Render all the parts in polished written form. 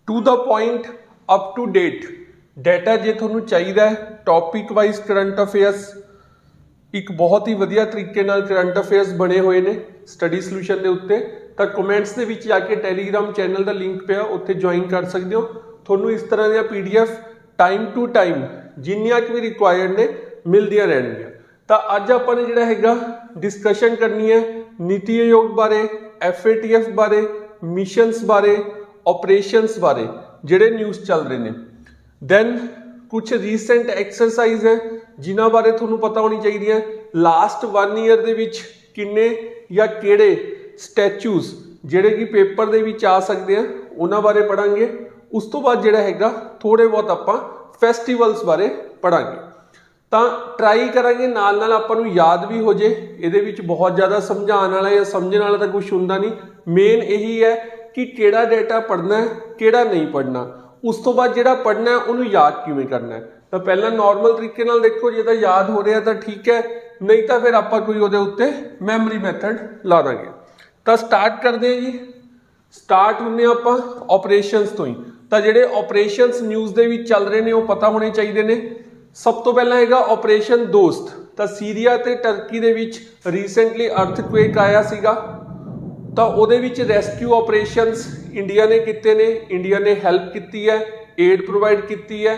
To the point up to date data जे तुहानू चाहिए है टॉपिक वाइज करंट अफेयर्स एक बहुत ही वधिया तरीके नाल करंट अफेयर्स बने हुए ने स्टडी सॉल्यूशन के उत्ते तो कमेंट्स के विच जाके टैलीग्राम चैनल का लिंक पिया उत्थे ज्वाइन कर सकते हो। तुहानू इस तरह दी PDF टाइम टू टाइम जिन्नियां भी रिक्वायर्ड ने मिलदियां रहणगियां। तो अज आपां ने जिहड़ा हैगा डिस्कशन करनी है नीति आयोग बारे, FATF बारे, मिशनस बारे, ऑपरेशंस बारे जिहड़े न्यूज़ चल रहे ने। दैन कुछ रीसेंट एक्सरसाइज है जिन्हां बारे तुहानू पता होनी चाहिए। लास्ट 1 ईयर दे विच किन्ने या किहड़े स्टैचूज जिहड़े कि पेपर दे विच आ सकदे हैं उन्हां बारे पढ़ांगे। उस तो बाद जिहड़ा हैगा थोड़े बहुत आपां फैसटीवल्स बारे पढ़ांगे। तो ट्राई करांगे नाल नाल आपां नू याद भी हो जाए। इहदे विच बहुत ज़्यादा समझाउण वाला या समझण वाला तो कुछ हुंदा नहीं। मेन यही है कि किहड़ा डेटा पढ़ना है किहड़ा नहीं पढ़ना। उस तो बाद जिहड़ा पढ़ना है उन्होंने याद किवें करना है। तो पहला नॉर्मल तरीके नाल देखो जे तां याद हो रहा तो ठीक है, नहीं तो फिर आपां कोई उहदे उत्ते मैमरी मैथड ला देंगे। तो स्टार्ट करते हैं जी। स्टार्ट हुंदे आपां ऑपरेशंस तो ही। तो जिहड़े ऑपरेशंस न्यूज़ दे विच चल रहे ने वो पता होने चाहिए ने। सब तो पहला हैगा ऑपरेशन दोस्त। तो सीरिया ते टर्की दे विच रीसेंटली अर्थक्वेक आया सीगा तो उहदे विच रेस्क्यू ऑपरेशंस इंडिया ने किते ने। इंडिया ने हेल्प की है, एड प्रोवाइड की है।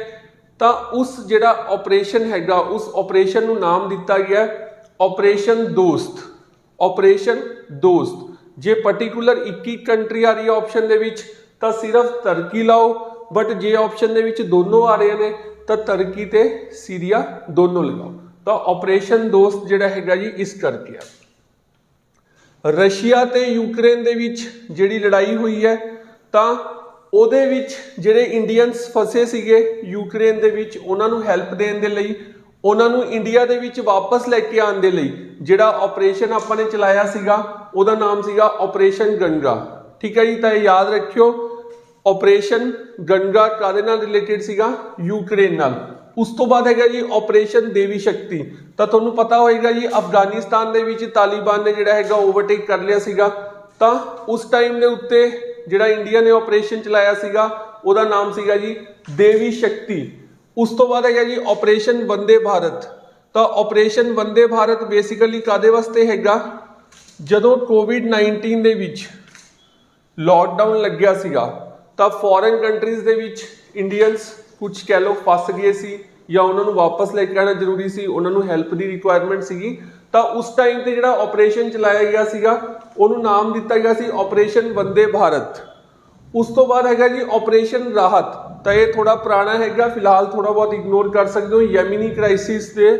तो उस जिहड़ा ऑपरेशन हैगा उस ऑपरेशन नू नाम दिता गया ऑपरेशन दोस्त। ऑपरेशन दोस्त जे पर्टिकुलर 21 कंट्री आ रही है ऑप्शन दे विच तो सिर्फ टर्की लाओ, बट जे ऑप्शन दे विच दोनों आ रहे ने तो टर्की ते सीरिया दोनों लगाओ। तो ऑपरेशन दोस्त जिहड़ा हैगा जी इस करके है। रशिया ते यूक्रेन दे विच जिहड़ी लड़ाई हुई है तो ਉਹਦੇ ਵਿੱਚ ਜਿਹੜੇ ਇੰਡੀਅਨਸ ਫਸੇ ਸੀਗੇ ਯੂਕਰੇਨ ਦੇ ਵਿੱਚ ਉਹਨਾਂ ਨੂੰ ਹੈਲਪ ਦੇਣ ਦੇ ਲਈ, ਉਹਨਾਂ ਨੂੰ ਇੰਡੀਆ ਦੇ ਵਿੱਚ ਵਾਪਸ ਲੈ ਕੇ ਆਉਣ ਦੇ ਲਈ ਜਿਹੜਾ ਆਪਰੇਸ਼ਨ ਆਪਾਂ ਨੇ ਚਲਾਇਆ ਸੀਗਾ ਉਹਦਾ ਨਾਮ ਸੀਗਾ ਆਪਰੇਸ਼ਨ ਗੰਗਾ। ਠੀਕ ਹੈ ਜੀ। ਤਾਂ ਇਹ ਯਾਦ ਰੱਖਿਓ ਆਪਰੇਸ਼ਨ ਗੰਗਾ ਕਾਦੇ ਨਾਲ ਰਿਲੇਟਡ ਸੀਗਾ ਯੂਕਰੇਨ ਨਾਲ। ਉਸ ਤੋਂ ਬਾਅਦ ਹੈਗਾ ਜੀ ਆਪਰੇਸ਼ਨ ਦੇਵੀ ਸ਼ਕਤੀ। ਤਾਂ ਤੁਹਾਨੂੰ ਪਤਾ ਹੋਏਗਾ ਜੀ ਅਫਗਾਨਿਸਤਾਨ ਦੇ ਵਿੱਚ ਤਾਲਿਬਾਨ ਨੇ ਜਿਹੜਾ ਹੈਗਾ ਓਵਰਟੇਕ ਕਰ ਲਿਆ ਸੀਗਾ। ਤਾਂ ਉਸ ਟਾਈਮ ਦੇ ਉੱਤੇ ਜਿਹੜਾ ਇੰਡੀਆ ਨੇ ਆਪਰੇਸ਼ਨ ਚਲਾਇਆ ਸੀਗਾ ਉਹਦਾ ਨਾਮ ਸੀਗਾ ਜੀ ਦੇਵੀ ਸ਼ਕਤੀ। ਉਸ ਤੋਂ ਬਾਅਦ ਹੈਗਾ ਜੀ ਆਪਰੇਸ਼ਨ ਵੰਦੇ ਭਾਰਤ। ਤਾਂ ਆਪਰੇਸ਼ਨ ਵੰਦੇ ਭਾਰਤ ਬੇਸਿਕਲੀ ਕਾਦੇ ਵਾਸਤੇ ਹੈਗਾ ਜਦੋਂ COVID-19 ਦੇ ਵਿੱਚ ਲੋਕਡਾਊਨ ਲੱਗਿਆ ਸੀਗਾ ਤਾਂ ਫੋਰਨ ਕੰਟਰੀਜ਼ ਦੇ ਵਿੱਚ ਇੰਡੀਅਨਸ ਕੁਝ ਕਹਿ ਲਓ ਫਸ ਗਏ ਸੀ ਜਾਂ ਉਹਨਾਂ ਨੂੰ ਵਾਪਸ ਲੈ ਕੇ ਆਉਣਾ ਜ਼ਰੂਰੀ ਸੀ, ਉਹਨਾਂ ਨੂੰ ਹੈਲਪ ਦੀ ਰਿਕੁਆਇਰਮੈਂਟ ਸੀਗੀ। ਤਾਂ ਉਸ ਟਾਈਮ ਤੇ ਜਿਹੜਾ ਆਪਰੇਸ਼ਨ ਚਲਾਇਆ ਗਿਆ ਸੀਗਾ ਉਹਨੂੰ ਨਾਮ ਦਿੱਤਾ ਗਿਆ ਸੀ ਆਪਰੇਸ਼ਨ ਵੰਦੇ ਭਾਰਤ। ਉਸ ਤੋਂ ਬਾਅਦ ਹੈਗਾ ਜੀ ਆਪਰੇਸ਼ਨ ਰਾਹਤ। ਤਾਂ ਇਹ ਥੋੜਾ ਪੁਰਾਣਾ ਹੈਗਾ, ਫਿਲਹਾਲ ਥੋੜਾ ਬਹੁਤ ਇਗਨੋਰ ਕਰ ਸਕਦੇ ਹੋ, ਯੈਮਨੀ ਕ੍ਰਾਈਸਿਸ ਦੇ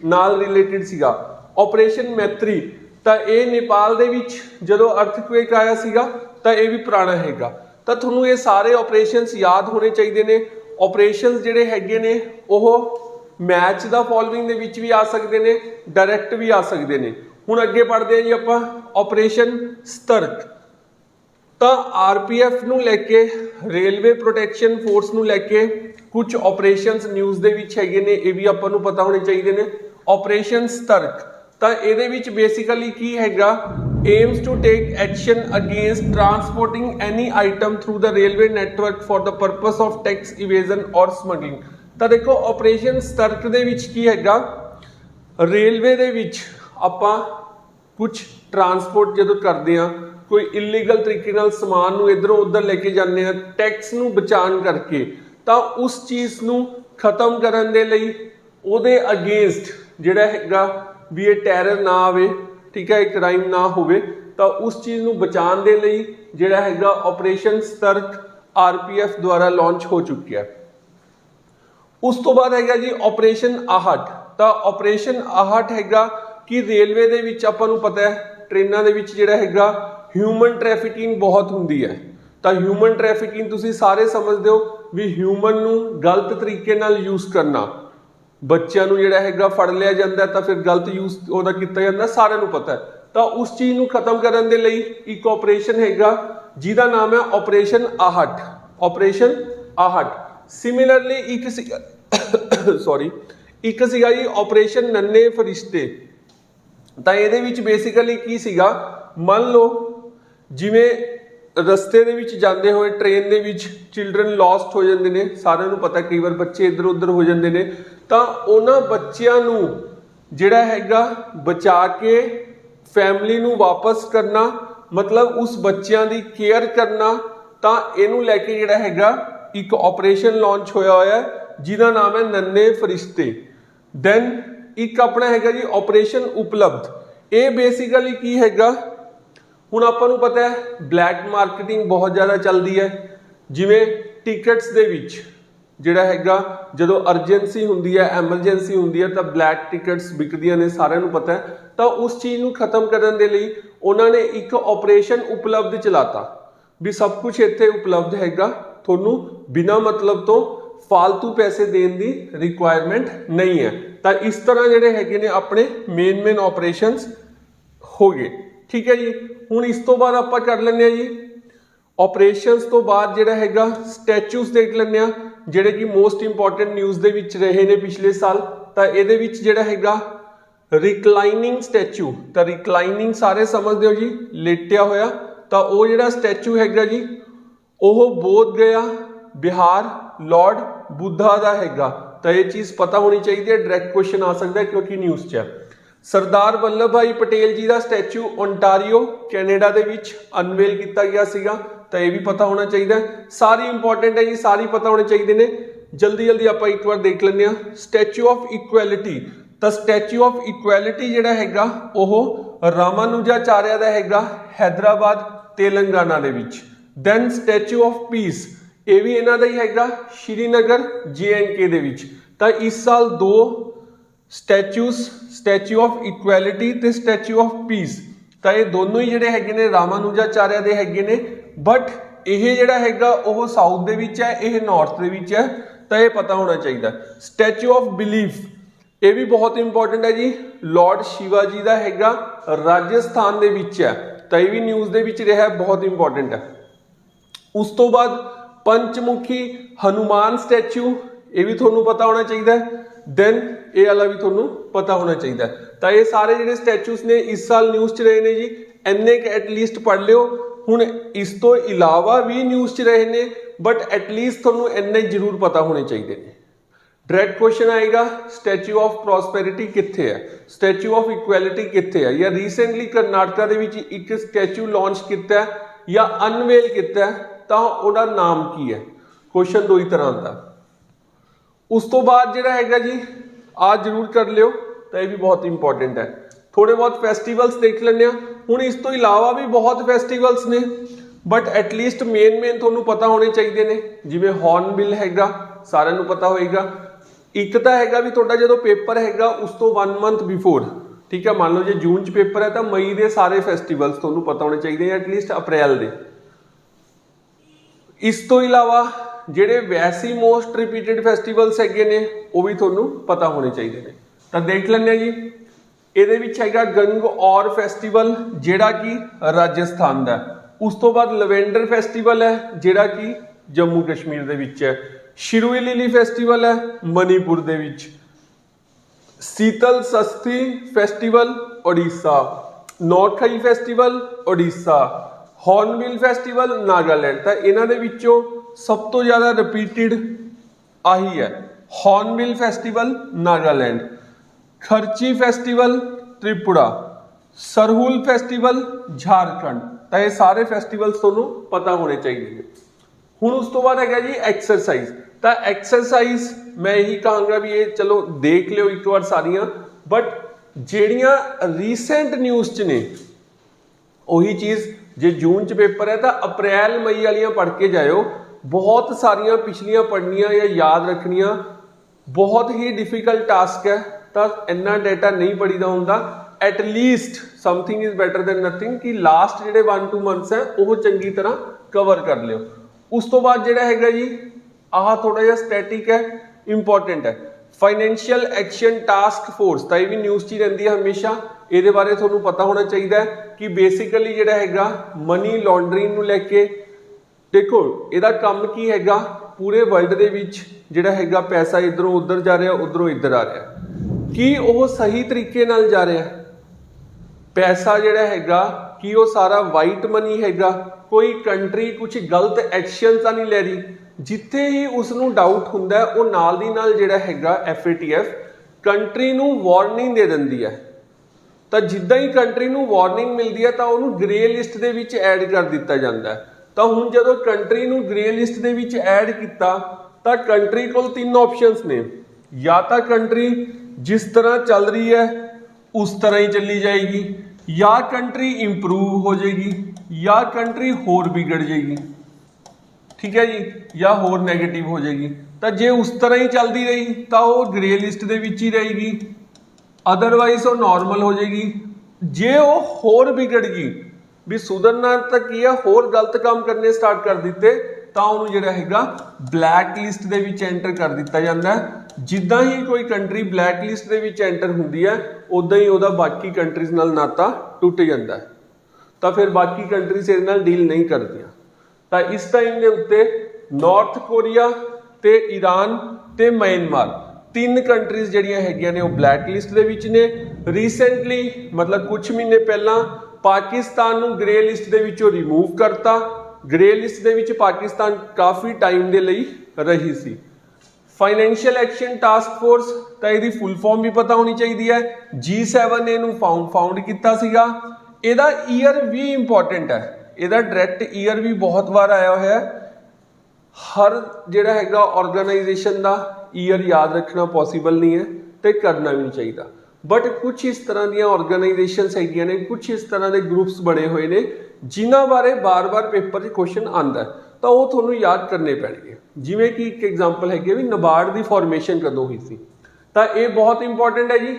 ਨਾਲ ਰਿਲੇਟਡ ਸੀਗਾ। ਆਪਰੇਸ਼ਨ ਮੈਤਰੀ ਤਾਂ ਇਹ ਨੇਪਾਲ ਦੇ ਵਿੱਚ ਜਦੋਂ ਅਰਥਕੁਏਕ ਆਇਆ ਸੀਗਾ ਤਾਂ ਇਹ ਵੀ ਪੁਰਾਣਾ ਹੈਗਾ। ਤਾਂ ਤੁਹਾਨੂੰ ਇਹ ਸਾਰੇ ਆਪਰੇਸ਼ਨਸ ਯਾਦ ਹੋਣੇ ਚਾਹੀਦੇ ਨੇ। ਆਪਰੇਸ਼ਨਸ ਜਿਹੜੇ ਹੈਗੇ ਨੇ ਉਹ मैच द फॉलोइंग दे विच भी आ सकते हैं, डायरैक्ट भी आ सकते हैं। हुण अगे पढ़ते हैं जी आपां ऑपरेशन सतर्क। तो RPF नूं लैके रेलवे प्रोटैक्शन फोर्स नूं लैके कुछ ऑपरेशनस न्यूज़ दे विच हैगे ने, ये भी आपां नूं पता होने चाहिए ने। ऑपरेशन सतर्क तो इहदे विच बेसिकली की हैगा aims to take action against transporting any item through the railway network for the purpose of tax evasion और स्मगलिंग। तो देखो ऑपरेशन सतर्क दे विच की हैगा रेलवे दे विच आपां कुछ ट्रांसपोर्ट जदों करदे आ कोई इलीगल तरीके नाल समान नूं इधरों उधर लेके जाने आ टैक्स नूं बचाण करके, तो उस चीज़ नूं खत्म करन दे लई उहदे अगेंस्ट जिहड़ा हैगा भी ये टैरर ना आवे, ठीक है, क्राइम ना होवे, तो उस चीज़ नूं बचाण दे लई जिहड़ा हैगा ऑपरेशन सतर्क RPF द्वारा लॉन्च हो चुकी है। उस तो बाद हैगा जी ऑपरेशन आहट। तो ऑपरेशन आहट हैगा कि रेलवे दे विच आपां नूं पता है ट्रेनां दे विच जिहड़ा हैगा ह्यूमन ट्रैफिकिंग बहुत हुंदी है। तो ह्यूमन ट्रैफिकिंग तुसीं सारे समझदे हो भी ह्यूमन नूं गलत तरीके नाल यूज़ करना। बच्चों नूं जिहड़ा हैगा फड़ लिया जांदा तो फिर गलत यूज़ उहदा कीता जांदा, सारिआं नूं पता है। तो उस चीज़ नूं खत्म करन दे लई एक ऑपरेशन हैगा जिहदा नाम है ऑपरेशन आहट। ऑपरेशन आहट। सिमिलरली एक सॉरी एक सीगा जी ऑपरेशन नन्हे फरिश्ते। तो ये बेसिकली की सीगा मान लो जिमें ਰਸਤੇ ਦੇ ਵਿੱਚ ਜਾਂਦੇ ਹੋਏ ਟ੍ਰੇਨ ਦੇ ਵਿੱਚ ਚਿਲਡਰਨ ਲੌਸਟ ਹੋ ਜਾਂਦੇ ਨੇ, ਸਾਰਿਆਂ ਨੂੰ ਪਤਾ ਕਈ ਵਾਰ ਬੱਚੇ ਇੱਧਰ ਉੱਧਰ ਹੋ ਜਾਂਦੇ ਨੇ, ਤਾਂ ਉਹਨਾਂ ਬੱਚਿਆਂ ਨੂੰ ਜਿਹੜਾ ਹੈਗਾ ਬਚਾ ਕੇ ਫੈਮਿਲੀ ਨੂੰ ਵਾਪਸ ਕਰਨਾ, ਮਤਲਬ ਉਸ ਬੱਚਿਆਂ ਦੀ ਕੇਅਰ ਕਰਨਾ, ਤਾਂ ਇਹਨੂੰ ਲੈ ਕੇ ਜਿਹੜਾ ਹੈਗਾ ਇੱਕ ਆਪਰੇਸ਼ਨ ਲਾਂਚ ਹੋਇਆ ਹੈ ਜਿਹਦਾ ਨਾਮ ਹੈ ਨੰਨੇ ਫਰਿਸ਼ਤੇ। ਦੈਨ ਇੱਕ ਆਪਣਾ ਹੈਗਾ ਜੀ ਆਪਰੇਸ਼ਨ ਉਪਲਬਧ। ਇਹ ਬੇਸਿਕਲੀ ਕੀ ਹੈਗਾ, ਹੁਣ ਆਪਾਂ ਨੂੰ ਪਤਾ ਹੈ ਬਲੈਕ ਮਾਰਕੀਟਿੰਗ ਬਹੁਤ ਜ਼ਿਆਦਾ ਚੱਲਦੀ ਹੈ, ਜਿਵੇਂ ਟਿਕਟਸ ਦੇ ਵਿੱਚ ਜਿਹੜਾ ਹੈਗਾ ਜਦੋਂ ਅਰਜੈਂਸੀ ਹੁੰਦੀ ਹੈ, ਐਮਰਜੈਂਸੀ ਹੁੰਦੀ ਹੈ ਤਾਂ ਬਲੈਕ ਟਿਕਟਸ ਵਿਕਦੀਆਂ ਨੇ, ਸਾਰਿਆਂ ਨੂੰ ਪਤਾ ਹੈ। ਤਾਂ ਉਸ ਚੀਜ਼ ਨੂੰ ਖਤਮ ਕਰਨ ਦੇ ਲਈ ਉਹਨਾਂ ਨੇ ਇੱਕ ਆਪਰੇਸ਼ਨ ਉਪਲਬਧ ਚਲਾਤਾ ਵੀ ਸਭ ਕੁਝ ਇੱਥੇ ਉਪਲਬਧ ਹੈਗਾ, ਤੁਹਾਨੂੰ ਬਿਨਾਂ ਮਤਲਬ ਤੋਂ ਫालतू ਪੈਸੇ ਦੇਣ ਦੀ ਰਿਕੁਆਇਰਮੈਂਟ ਨਹੀਂ ਹੈ। ਤਾਂ ਇਸ ਤਰ੍ਹਾਂ ਜਿਹੜੇ ਹੈਗੇ ਨੇ ਆਪਣੇ ਮੇਨ ਆਪਰੇਸ਼ਨਸ ਹੋ ਗਏ, ਠੀਕ ਹੈ ਜੀ। ਹੁਣ ਇਸ ਤੋਂ ਬਾਅਦ ਆਪਾਂ ਕਰ ਲੈਂਦੇ ਹਾਂ ਜੀ ਆਪਰੇਸ਼ਨਸ ਤੋਂ ਬਾਅਦ ਜਿਹੜਾ ਹੈਗਾ ਸਟੈਚੂਸ ਦੇਖ ਲੈਂਦੇ ਹਾਂ, ਜਿਹੜੇ ਕਿ ਮੋਸਟ ਇੰਪੋਰਟੈਂਟ ਨਿਊਜ਼ ਦੇ ਵਿੱਚ ਰਹੇ ਨੇ ਪਿਛਲੇ ਸਾਲ। ਤਾਂ ਇਹਦੇ ਵਿੱਚ ਜਿਹੜਾ ਹੈਗਾ ਰਿਕਲਾਈਨਿੰਗ ਸਟੈਚੂ, ਤਾਂ ਰਿਕਲਾਈਨਿੰਗ ਸਾਰੇ ਸਮਝਦੇ ਹੋ ਜੀ, ਲੇਟਿਆ ਹੋਇਆ, ਤਾਂ ਉਹ ਜਿਹੜਾ ਸਟੈਚੂ ਹੈਗਾ ਜੀ ਉਹ ਬੋਧ ਗਇਆ ਬਿਹਾਰ ਲਾਰਡ ਬੁੱਧਾ ਦਾ ਹੈਗਾ। ਤਾਂ ਇਹ ਚੀਜ਼ ਪਤਾ ਹੋਣੀ ਚਾਹੀਦੀ ਹੈ, ਡਾਇਰੈਕਟ ਕੁਐਸਚਨ ਆ ਸਕਦਾ ਹੈ ਕਿਉਂਕਿ ਨਿਊਜ਼ 'ਚ ਹੈ। ਸਰਦਾਰ ਵੱਲਭ ਭਾਈ ਪਟੇਲ ਜੀ ਦਾ ਸਟੈਚੂ ਓਨਟਾਰੀਓ ਕੈਨੇਡਾ ਦੇ ਵਿੱਚ ਅਨਵੇਲ ਕੀਤਾ ਗਿਆ ਸੀਗਾ, ਤਾਂ ਇਹ ਵੀ ਪਤਾ ਹੋਣਾ ਚਾਹੀਦਾ ਹੈ। ਸਾਰੀ ਇੰਪੋਰਟੈਂਟ ਹੈ ਜੀ, ਸਾਰੀ ਪਤਾ ਹੋਣੇ ਚਾਹੀਦੇ ਨੇ। ਜਲਦੀ ਆਪਾਂ ਇੱਕ ਵਾਰ ਦੇਖ ਲੈਂਦੇ ਹਾਂ ਸਟੈਚੂ ਆਫ ਇਕੁਐਲਿਟੀ। ਤਾਂ ਸਟੈਚੂ ਆਫ ਇਕੁਐਲਿਟੀ ਜਿਹੜਾ ਹੈਗਾ ਉਹ ਰਾਮਾਨੁਜਾਚਾਰਿਆ ਦਾ ਹੈਗਾ ਹੈਦਰਾਬਾਦ ਤੇਲੰਗਾਨਾ ਦੇ ਵਿੱਚ। ਦੈਨ ਸਟੈਚੂ ਆਫ ਪੀਸ, ਇਹ ਵੀ ਇਹਨਾਂ ਦਾ ਹੀ ਹੈਗਾ ਸ਼੍ਰੀਨਗਰ JNK ਦੇ ਵਿੱਚ। ਤਾਂ ਇਸ ਸਾਲ ਦੋ ਸਟੈਚੂ ਆਫ ਇਕੁਐਲਿਟੀ ਤੇ ਸਟੈਚੂ ਆਫ ਪੀਸ, ਤਾਂ ਇਹ ਦੋਨੋਂ ਹੀ ਜਿਹੜੇ ਹੈਗੇ ਨੇ ਰਾਮਾਨੁਜਾਚਾਰਿਆ ਦੇ ਹੈਗੇ ਨੇ, ਬਟ ਇਹ ਜਿਹੜਾ ਹੈਗਾ ਉਹ ਸਾਊਥ ਦੇ ਵਿੱਚ ਹੈ, ਇਹ ਨਾਰਥ ਦੇ ਵਿੱਚ ਹੈ, ਤਾਂ ਇਹ ਪਤਾ ਹੋਣਾ ਚਾਹੀਦਾ। ਸਟੈਚੂ ਆਫ ਬਿਲੀਫ, ਇਹ ਵੀ ਬਹੁਤ ਇੰਪੋਰਟੈਂਟ ਹੈ ਜੀ, ਲਾਰਡ ਸ਼ਿਵਾ ਜੀ ਦਾ ਹੈਗਾ ਰਾਜਸਥਾਨ ਦੇ ਵਿੱਚ ਹੈ, ਤਾਂ ਇਹ ਵੀ ਨਿਊਜ਼ ਦੇ ਵਿੱਚ ਰਿਹਾ, ਬਹੁਤ ਇੰਪੋਰਟੈਂਟ ਹੈ। ਉਸ ਤੋਂ ਬਾਅਦ ਪੰਚਮੁਖੀ ਹਨੂਮਾਨ ਸਟੈਚੂ, ਇਹ ਵੀ ਤੁਹਾਨੂੰ ਪਤਾ ਹੋਣਾ ਚਾਹੀਦਾ ਹੈ। ਦੈਨ ਇਹ ਵਾਲਾ ਵੀ ਤੁਹਾਨੂੰ ਪਤਾ ਹੋਣਾ ਚਾਹੀਦਾ। ਤਾਂ ਇਹ ਸਾਰੇ ਜਿਹੜੇ ਸਟੈਚੂਸ ਨੇ ਇਸ ਸਾਲ ਨਿਊਜ਼ 'ਚ ਰਹੇ ਨੇ ਜੀ, ਇੰਨੇ ਕੁ ਐਟਲੀਸਟ ਪੜ੍ਹ ਲਿਓ। ਹੁਣ ਇਸ ਤੋਂ ਇਲਾਵਾ ਵੀ ਨਿਊਜ਼ 'ਚ ਰਹੇ ਨੇ, ਬਟ ਐਟਲੀਸਟ ਤੁਹਾਨੂੰ ਇੰਨੇ ਜ਼ਰੂਰ ਪਤਾ ਹੋਣੇ ਚਾਹੀਦੇ ਨੇ। ਡਾਇਰੈਕਟ ਕੁਐਸਚਨ ਆਏਗਾ ਸਟੈਚੂ ਆਫ ਪ੍ਰੋਸਪੈਰਿਟੀ ਕਿੱਥੇ ਹੈ, ਸਟੈਚੂ ਆਫ ਇਕੁਐਲਿਟੀ ਕਿੱਥੇ ਹੈ, ਜਾਂ ਰੀਸੈਂਟਲੀ ਕਰਨਾਟਕਾ ਦੇ ਵਿੱਚ ਇੱਕ ਸਟੈਚੂ ਲਾਂਚ ਕੀਤਾ ਜਾਂ ਅਨਵੇਲ ਕੀਤਾ, ਤਾਂ ਉਹਦਾ ਨਾਮ ਕੀ ਹੈ। ਕੁਐਸਚਨ ਦੋ ਹੀ ਤਰ੍ਹਾਂ ਦਾ। ਉਸ ਤੋਂ ਬਾਅਦ ਜਿਹੜਾ ਹੈਗਾ ਜੀ ਆ ਜ਼ਰੂਰ ਕਰ ਲਿਓ, ਤਾਂ ਇਹ ਵੀ ਬਹੁਤ ਇੰਪੋਰਟੈਂਟ ਹੈ। ਥੋੜੇ ਬਹੁਤ ਫੈਸਟੀਵਲਸ ਦੇਖ ਲੈਂਦੇ ਹਾਂ। ਹੁਣ ਇਸ ਤੋਂ ਇਲਾਵਾ ਵੀ ਬਹੁਤ ਫੈਸਟੀਵਲਸ ਨੇ, ਬਟ ਐਟਲੀਸਟ ਮੇਨ ਤੁਹਾਨੂੰ ਪਤਾ ਹੋਣੇ ਚਾਹੀਦੇ ਨੇ। ਜਿਵੇਂ ਹੌਰਨਬਿਲ ਹੈਗਾ, ਸਾਰਿਆਂ ਨੂੰ ਪਤਾ ਹੋਏਗਾ। ਇੱਕ ਤਾਂ ਹੈਗਾ ਵੀ ਤੁਹਾਡਾ ਜਦੋਂ ਪੇਪਰ ਹੈਗਾ ਉਸ ਤੋਂ 1 ਮੰਥ ਬਿਫੋਰ, ਠੀਕ ਹੈ, ਮੰਨ ਲਓ ਜੇ ਜੂਨ 'ਚ ਪੇਪਰ ਹੈ ਤਾਂ ਮਈ ਦੇ ਸਾਰੇ ਫੈਸਟੀਵਲਸ ਤੁਹਾਨੂੰ ਪਤਾ ਹੋਣੇ ਚਾਹੀਦੇ ਹੈ, ਐਟਲੀਸਟ ਅਪ੍ਰੈਲ ਦੇ। ਇਸ ਤੋਂ ਇਲਾਵਾ ਜਿਹੜੇ ਵੈਸੀ ਮੋਸਟ ਰਿਪੀਟਡ ਫੈਸਟੀਵਲਸ ਹੈਗੇ ਨੇ ਉਹ ਵੀ ਤੁਹਾਨੂੰ ਪਤਾ ਹੋਣੇ ਚਾਹੀਦੇ ਨੇ। ਤਾਂ ਦੇਖ ਲੈਂਦੇ ਹਾਂ ਜੀ, ਇਹਦੇ ਵਿੱਚ ਹੈਗਾ ਗੰਗੌਰ ਫੈਸਟੀਵਲ ਜਿਹੜਾ ਕਿ ਰਾਜਸਥਾਨ ਦਾ। ਉਸ ਤੋਂ ਬਾਅਦ ਲਵੈਂਡਰ ਫੈਸਟੀਵਲ ਹੈ ਜਿਹੜਾ ਕਿ ਜੰਮੂ ਕਸ਼ਮੀਰ ਦੇ ਵਿੱਚ ਹੈ। ਸ਼ਿਰੂਈ ਲਿਲੀ ਫੈਸਟੀਵਲ ਹੈ ਮਨੀਪੁਰ ਦੇ ਵਿੱਚ। Sital Sasthi festival Orissa. Nuakhai festival Orissa. Hornbill festival Nagaland. ਤਾਂ ਇਹਨਾਂ ਦੇ ਵਿੱਚੋਂ ਸਭ ਤੋਂ ਜ਼ਿਆਦਾ ਰਿਪੀਟਡ ਆਹੀ ਹੈ, hornbill festival Nagaland. Kharchi festival Tripura. Sarhul festival Jharkhand. ਤਾਂ ਇਹ ਸਾਰੇ ਫੈਸਟੀਵਲਸ ਤੁਹਾਨੂੰ ਪਤਾ ਹੋਣੇ ਚਾਹੀਦੇ ਨੇ। ਹੁਣ ਉਸ ਤੋਂ ਬਾਅਦ ਹੈਗਾ ਜੀ ਐਕਸਰਸਾਈਜ਼। ਤਾਂ ਐਕਸਰਸਾਈਜ਼ ਮੈਂ ਇਹੀ ਕਹਾਂਗਾ ਵੀ ਇਹ ਚਲੋ ਦੇਖ ਲਿਓ ਇੱਕ ਵਾਰ ਸਾਰੀਆਂ, ਬਟ ਜਿਹੜੀਆਂ ਰੀਸੈਂਟ ਨਿਊਜ਼ 'ਚ ਨੇ ਉਹੀ ਚੀਜ਼, ਜੇ ਜੂਨ 'ਚ ਪੇਪਰ ਹੈ ਤਾਂ ਅਪ੍ਰੈਲ ਮਈ ਵਾਲੀਆਂ ਪੜ੍ਹ ਕੇ ਜਾਇਓ। ਬਹੁਤ ਸਾਰੀਆਂ ਪਿਛਲੀਆਂ ਪੜ੍ਹਨੀਆਂ ਜਾਂ ਯਾਦ ਰੱਖਣੀਆਂ ਬਹੁਤ ਹੀ ਡਿਫਿਕਲਟ ਟਾਸਕ ਹੈ, ਤਾਂ ਇੰਨਾ ਡਾਟਾ ਨਹੀਂ ਪੜ੍ਹੀਦਾ ਹੁੰਦਾ। At least something is better than nothing, ਕਿ ਲਾਸਟ ਜਿਹੜੇ 1-2 ਮੰਥਸ ਹੈ ਉਹ ਚੰਗੀ ਤਰ੍ਹਾਂ ਕਵਰ ਕਰ ਲਿਓ। ਉਸ ਤੋਂ ਬਾਅਦ ਜਿਹੜਾ ਹੈਗਾ ਜੀ ਆਹ ਥੋੜਾ ਜਿਹਾ ਸਟੈਟਿਕ ਹੈ, ਇੰਪੋਰਟੈਂਟ ਹੈ, ਫਾਈਨੈਂਸ਼ੀਅਲ ਐਕਸ਼ਨ ਟਾਸਕ ਫੋਰਸ। ਤਾਂ ਇਹ ਵੀ ਨਿਊਜ਼ 'ਚ ਹੀ ਰਹਿੰਦੀ ਹੈ ਹਮੇਸ਼ਾ। ਇਹਦੇ ਬਾਰੇ ਤੁਹਾਨੂੰ ਪਤਾ ਹੋਣਾ ਚਾਹੀਦਾ ਹੈ ਕਿ ਬੇਸਿਕਲੀ ਜਿਹੜਾ ਹੈਗਾ ਮਨੀ ਲਾਂਡਰਿੰਗ ਨੂੰ ਲੈ ਕੇ, ਦੇਖੋ ਇਹਦਾ ਕੰਮ ਕੀ ਹੈਗਾ, ਪੂਰੇ ਵਰਲਡ ਦੇ ਵਿੱਚ ਜਿਹੜਾ ਹੈਗਾ ਪੈਸਾ ਇੱਧਰੋਂ ਉੱਧਰ ਜਾ ਰਿਹਾ, ਉੱਧਰੋਂ ਇੱਧਰ ਆ ਰਿਹਾ, ਕੀ ਉਹ ਸਹੀ ਤਰੀਕੇ ਨਾਲ ਜਾ ਰਿਹਾ ਪੈਸਾ ਜਿਹੜਾ ਹੈਗਾ, ਕੀ ਉਹ ਸਾਰਾ ਵਾਈਟ ਮਨੀ ਹੈਗਾ, कोई कंट्री कुछ गलत एक्शन तो नहीं ले रही, जिथे ही उसनू डाउट हुंदा है वो नाल दी नाल जिहड़ा हैगा FATF कंट्री नू वार्निंग दे दिंदी है। तो जिद्दां ही कंट्री नू वार्निंग मिलती है तो उन्होंने ग्रे लिस्ट दे विच ऐड कर दिता जाता है। तो हुण जदों कंट्री नू ग्रे लिस्ट दे विच ऐड किया तो कंट्री कोल 3 ऑप्शंस ने, या तो कंट्री जिस तरह चल रही है उस तरह ही चली जाएगी, या कंट्री इंप्रूव हो जाएगी, या कंट्री होर बिगड़ जाएगी, ठीक है जी, या होर नैगेटिव हो जाएगी। तो जे उस तरह ही चलती रही तो वो ग्रे लिस्ट दे विच ही रहेगी, अदरवाइज वो नॉर्मल हो जाएगी। जे वो होर बिगड़ गई भी सुधरना तक किया होर गलत काम करने स्टार्ट कर दिते तो उन्होंने जिहड़ा हैगा ब्लैक लिस्ट दे विच एंटर कर दिता जाता है। जिद्दां ही कोई कंट्री ब्लैक लिस्ट दे विच एंटर हुंदी है उदां ही उहदा बाकी कंट्रीज नाल नाता टुट जाता है, तो फिर बाकी कंट्रीज इहदे नाल डील नहीं करदियां। तो इस टाइम के उत्ते नॉर्थ कोरिया ते ईरान ते म्यांमार 3 कंट्रीज जिहड़ियां हैगियां ने वो ब्लैक लिस्ट दे विच ने। रीसेंटली मतलब कुछ महीने पहला पाकिस्तान नूं ग्रे लिस्ट दे विचों रिमूव करता। ग्रे लिस्ट दे विच पाकिस्तान काफ़ी टाइम दे लई रही सी। फाइनेंशियल एक्शन टास्क फोर्स तो इसकी फुल फॉर्म भी पता होनी चाहिए है। G7 इहनूं फाउंड किया सीगा। इहदा ईयर भी इंपॉर्टेंट है, इहदा डायरैक्ट ईयर भी बहुत बार आया होया है। हर जिहड़ा हैगा ऑर्गेनाइजेशन का ईयर याद रखना पॉसीबल नहीं है तो करना भी नहीं चाहिए, बट कुछ इस तरह दी ऑर्गेनाइजेशंस हैगियां ने, कुछ इस तरह के ग्रुप्स बने हुए ने जिन्हां बारे बार बार पेपर 'च क्वेश्चन आंदा है तो वो तुहानूं याद करने पैणगे। जिवें कि एक एग्जाम्पल हैगी भी नबार्ड की फॉर्मेशन कदों हुई सी, तो ये बहुत इंपॉर्टेंट है जी।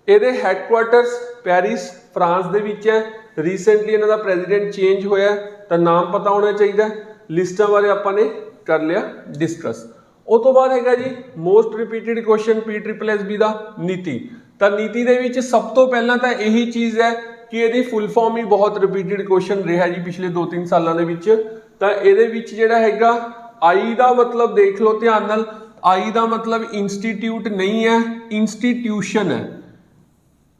ਇਹਦੇ हैडक्वार्टर्स पेरिस फ्रांस ਦੇ ਵਿੱਚ है। रीसेंटली ਇਹਨਾਂ ਦਾ ਪ੍ਰੈਜ਼ੀਡੈਂਟ चेंज ਹੋਇਆ ਤਾਂ ਨਾਮ ਪਤਾ ਹੋਣਾ ਚਾਹੀਦਾ। ਲਿਸਟਾਂ ਬਾਰੇ ਆਪਾਂ ਨੇ ਕਰ ਲਿਆ डिस्कस। ਉਸ ਤੋਂ ਬਾਅਦ ਹੈਗਾ ਜੀ ਮੋਸਟ ਰਿਪੀਟਡ ਕੁਐਸਚਨ PSSB ਦਾ ਨੀਤੀ। ਤਾਂ ਨੀਤੀ ਦੇ ਵਿੱਚ ਸਭ ਤੋਂ ਪਹਿਲਾਂ ਤਾਂ ਇਹੀ ਚੀਜ਼ ਹੈ ਕਿ ਇਹਦੀ ਫੁੱਲ ਫਾਰਮ ਹੀ ਬਹੁਤ ਰਿਪੀਟਡ ਕੁਐਸਚਨ ਰਿਹਾ ਜੀ ਪਿਛਲੇ 2-3 ਸਾਲਾਂ ਦੇ ਵਿੱਚ। ਤਾਂ ਇਹਦੇ ਵਿੱਚ ਜਿਹੜਾ ਹੈਗਾ आई ਦਾ ਮਤਲਬ ਦੇਖ ਲਓ ਧਿਆਨ ਨਾਲ, आई ਦਾ ਮਤਲਬ ਇੰਸਟੀਟਿਊਟ ਨਹੀਂ ਹੈ, ਇੰਸਟੀਟਿਊਸ਼ਨ ਹੈ।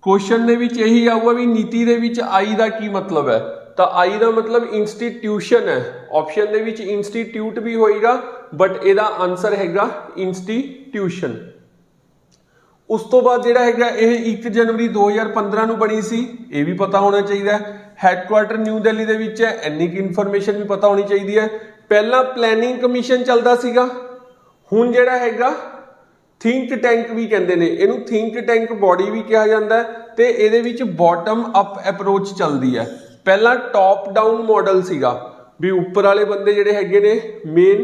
क्वेश्चन ਦੇ ਵਿੱਚ ਇਹੀ ਆਊਗਾ ਵੀ ਨੀਤੀ ਦੇ ਵਿੱਚ आई ਦਾ ਕੀ ਮਤਲਬ ਹੈ, ਤਾਂ आई ਦਾ ਮਤਲਬ ਇੰਸਟੀਟਿਊਸ਼ਨ ਹੈ। ਆਪਸ਼ਨ ਦੇ ਵਿੱਚ ਇੰਸਟੀਟਿਊਟ ਵੀ ਹੋਏਗਾ ਬਟ ਇਹਦਾ ਆਨਸਰ ਹੈਗਾ ਇੰਸਟੀਟਿਊਸ਼ਨ। ਉਸ ਤੋਂ ਬਾਅਦ ਜਿਹੜਾ ਹੈਗਾ ਇਹ 1 ਜਨਵਰੀ 2015 ਨੂੰ ਬਣੀ ਸੀ, ਇਹ ਵੀ ਪਤਾ ਹੋਣਾ ਚਾਹੀਦਾ। ਹੈੱਡਕੁਆਰਟਰ ਨਿਊ ਦਿੱਲੀ ਦੇ ਵਿੱਚ ਹੈ, ਇੰਨੀ ਕਿ ਇਨਫੋਰਮੇਸ਼ਨ ਵੀ ਪਤਾ ਹੋਣੀ ਚਾਹੀਦੀ ਹੈ। ਪਹਿਲਾਂ ਪਲੈਨਿੰਗ ਕਮਿਸ਼ਨ ਚੱਲਦਾ ਸੀਗਾ, ਹੁਣ ਜਿਹੜਾ ਹੈਗਾ थिंक टैंक भी कहते हैं, इनू थिंक टैंक बॉडी भी कहा जाता है। तो ये बॉटम अप अप्रोच चलती है। पहला टॉप डाउन मॉडल सीगा भी उपर वाले बंदे जिहड़े हैगे ने मेन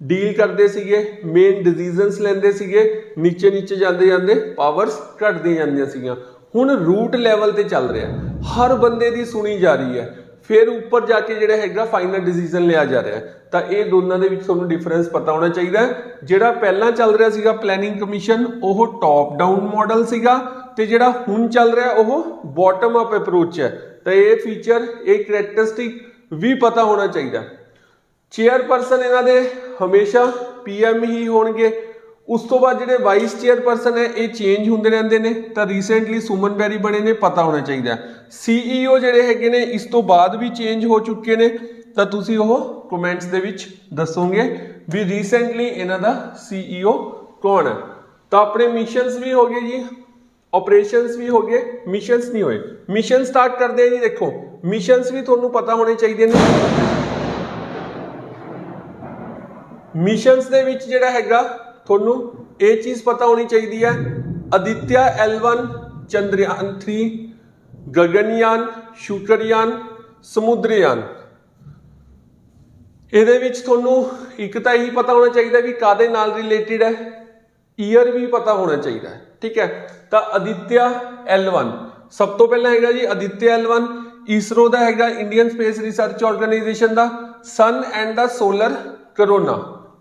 डील करते सीगे, मेन डिसीजनस लेंदे सीगे, नीचे नीचे जाते जाते पावर्स घटदी जांदियां सीगियां। हुण रूट लैवल ते चल रहा है, हर बंदे की सुनी जा रही है, फिर ऊपर जाके जिहड़ा हैगा फाइनल डिसीजन लिया जा रहा है। तो ये दोनों के विच तुहानूं डिफरेंस पता होना चाहिए। जिहड़ा पहला चल रहा सीगा प्लैनिंग कमीशन वो टॉप डाउन मॉडल सीगा, ते जिहड़ा हुण चल रहा वो बॉटम अप अप्रोच है। तो ये फीचर ये करैक्टरिस्टिक भी पता होना चाहिए। चेयरपर्सन इन्हां दे हमेशा PM ही होणगे। उस तो बाद जिहड़े वाइस चेयरपर्सन है ये चेंज होंदे रहंदे ने। तो रीसेंटली सुमन बैरी बने ने, पता होना चाहिए। CEO जिहड़े हैगे ने इस तो बाद भी चेंज हो चुके ने, तो तुसी वो कमेंट्स दे विच दसोगे भी रीसेंटली इन्हां दा CEO कौन है। तो अपने मिशनस भी हो गए जी, ऑपरेशंस भी हो गए, मिशनस नहीं होए। मिशन स्टार्ट करते हैं जी, देखो मिशनस भी तुहानूं पता होने चाहिए ने। मिशनस दे विच जिहड़ा हैगा तुहानूं ये चीज़ पता होनी चाहिए है। आदित्य L1, चंद्रयान 3, गगनयान, शुक्रयान, समुद्रयान। ਇਹਦੇ ਵਿੱਚ ਤੁਹਾਨੂੰ ਇੱਕ ਤਾਂ ਇਹੀ ਪਤਾ ਹੋਣਾ ਚਾਹੀਦਾ ਵੀ ਕਾਦੇ ਨਾਲ ਰਿਲੇਟਡ ਹੈ, ਈਅਰ ਵੀ ਪਤਾ ਹੋਣਾ ਚਾਹੀਦਾ ਹੈ, ਠੀਕ ਹੈ। ਤਾਂ ਆਦਿਤਿਆ L1 ਸਭ ਤੋਂ ਪਹਿਲਾਂ ਹੈਗਾ ਜੀ ਆਦਿਤਿਆ L1 ਈਸਰੋ ਦਾ ਹੈਗਾ, ਇੰਡੀਅਨ ਸਪੇਸ ਰਿਸਰਚ ਆਰਗੇਨਾਈਜੇਸ਼ਨ ਦਾ, sun and the solar corona,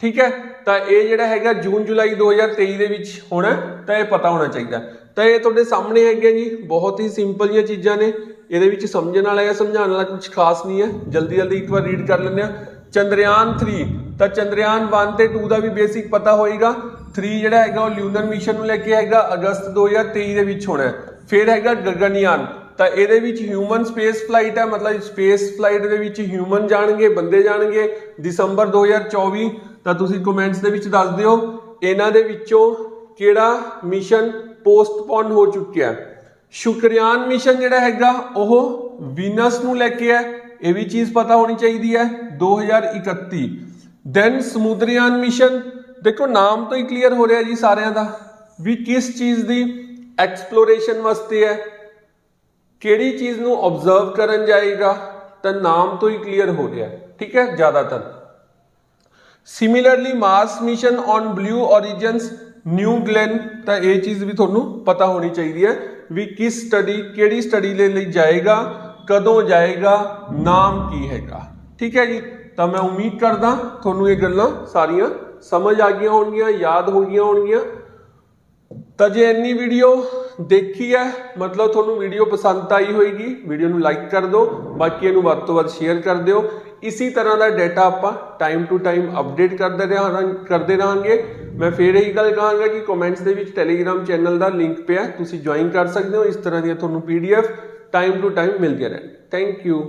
ठीक है। तो ये ਜਿਹੜਾ ਹੈਗਾ जून जुलाई 2023 ਦੇ ਵਿੱਚ ਹੋਣਾ, ਤਾਂ ਇਹ ਪਤਾ ਹੋਣਾ ਚਾਹੀਦਾ। ਤਾਂ ਇਹ ਤੁਹਾਡੇ ਸਾਹਮਣੇ ਹੈਗੇ ਜੀ, बहुत ही सिंपल ਜਿਹੀਆਂ ਚੀਜ਼ਾਂ ਨੇ, ਇਹਦੇ ਵਿੱਚ ਸਮਝਣ ਵਾਲਾ ਹੈ, ਸਮਝਾਉਣ ਵਾਲਾ ਕੁਝ ਖਾਸ ਨਹੀਂ ਹੈ। ਜਲਦੀ ਜਲਦੀ ਇੱਕ ਵਾਰ ਰੀਡ ਕਰ ਲੈਂਦੇ ਆ। चंद्रयान 3, तो चंद्रयान 1 ਤੇ 2 ਦਾ ਵੀ ਬੇਸਿਕ ਪਤਾ ਹੋਏਗਾ। 3 ਜਿਹੜਾ ਹੈਗਾ ਉਹ ਲਿਊਨਰ ਮਿਸ਼ਨ ਨੂੰ ਲੈ ਕੇ ਹੈਗਾ, ਅਗਸਤ 2023 ਦੇ ਵਿੱਚ ਹੋਣਾ। ਫਿਰ ਹੈਗਾ ਗਗਨयान, ਤਾਂ ਇਹਦੇ ਵਿੱਚ ਹਿਊਮਨ ਸਪੇਸ ਫਲਾਈਟ ਹੈ, ਮਤਲਬ ਸਪੇਸ ਫਲਾਈਟ ਦੇ ਵਿੱਚ ਹਿਊਮਨ ਜਾਣਗੇ, ਬੰਦੇ ਜਾਣਗੇ ਦਸੰਬਰ 2024। ਤਾਂ ਤੁਸੀਂ ਕਮੈਂਟਸ ਦੇ ਵਿੱਚ ਦੱਸ ਦਿਓ ਇਹਨਾਂ ਦੇ ਵਿੱਚੋਂ ਕਿਹੜਾ ਮਿਸ਼ਨ ਪੋਸਟਪੋਨ ਹੋ ਚੁੱਕਿਆ। ਸ਼ੁਕਰਯਾਨ ਮਿਸ਼ਨ ਜਿਹੜਾ ਹੈਗਾ ਉਹ ਵੀਨਸ ਨੂੰ ਲੈ ਕੇ ਹੈ, ਇਹ ਵੀ ਚੀਜ਼ ਪਤਾ ਹੋਣੀ ਚਾਹੀਦੀ ਹੈ 2031। ਦੈਨ ਸਮੁੰਦਰਯਾਨ ਮਿਸ਼ਨ, ਦੇਖੋ ਨਾਮ ਤੋਂ ਹੀ ਕਲੀਅਰ ਹੋ ਰਿਹਾ ਜੀ ਸਾਰਿਆਂ ਦਾ ਵੀ ਕਿਸ ਚੀਜ਼ ਦੀ ਐਕਸਪਲੋਰੇਸ਼ਨ ਵਾਸਤੇ ਹੈ, ਕਿਹੜੀ ਚੀਜ਼ ਨੂੰ ਆਬਜ਼ਰਵ ਕਰਨ ਜਾਏਗਾ, ਤਾਂ ਨਾਮ ਤੋਂ ਹੀ ਕਲੀਅਰ ਹੋ ਰਿਹਾ, ਠੀਕ ਹੈ ਜ਼ਿਆਦਾਤਰ। Similarly Mars mission on Blue Origin's New Glenn, ਤਾਂ ਇਹ ਚੀਜ਼ ਵੀ ਤੁਹਾਨੂੰ ਪਤਾ ਹੋਣੀ ਚਾਹੀਦੀ ਹੈ ਵੀ ਕਿਸ ਸਟੱਡੀ ਕਿਹੜੀ ਸਟੱਡੀ ਦੇ ਲਈ ਜਾਏਗਾ, ਕਦੋਂ ਜਾਏਗਾ, ਨਾਮ ਕੀ ਹੈਗਾ, ਠੀਕ ਹੈ ਜੀ। ਤਾਂ ਮੈਂ ਉਮੀਦ ਕਰਦਾ ਤੁਹਾਨੂੰ ਇਹ ਗੱਲਾਂ ਸਾਰੀਆਂ ਸਮਝ ਆ ਗਈਆਂ ਹੋਣਗੀਆਂ, ਯਾਦ ਹੋ ਗਈਆਂ ਹੋਣਗੀਆਂ। ਤਾਂ ਜੇ ਇੰਨੀ ਵੀਡੀਓ ਦੇਖੀ ਹੈ ਮਤਲਬ ਤੁਹਾਨੂੰ ਵੀਡੀਓ ਪਸੰਦ ਆਈ ਹੋਏਗੀ, ਵੀਡੀਓ ਨੂੰ ਲਾਈਕ ਕਰ ਦਿਓ, ਬਾਕੀ ਇਹਨੂੰ ਵੱਧ ਤੋਂ ਵੱਧ ਸ਼ੇਅਰ ਕਰ ਦਿਓ। ਇसी तरह का डेटा आप टाइम टू टाइम अपडेट करते रहेंगे। मैं फिर यही गल कहांगा कि कमेंट्स के विच टैलीग्राम चैनल का लिंक पे है, तुसीं ज्वाइन कर सकते हो। इस तरह दी तुहानूं PDF टाइम टू टाइम मिलती रहेंगी। Thank you.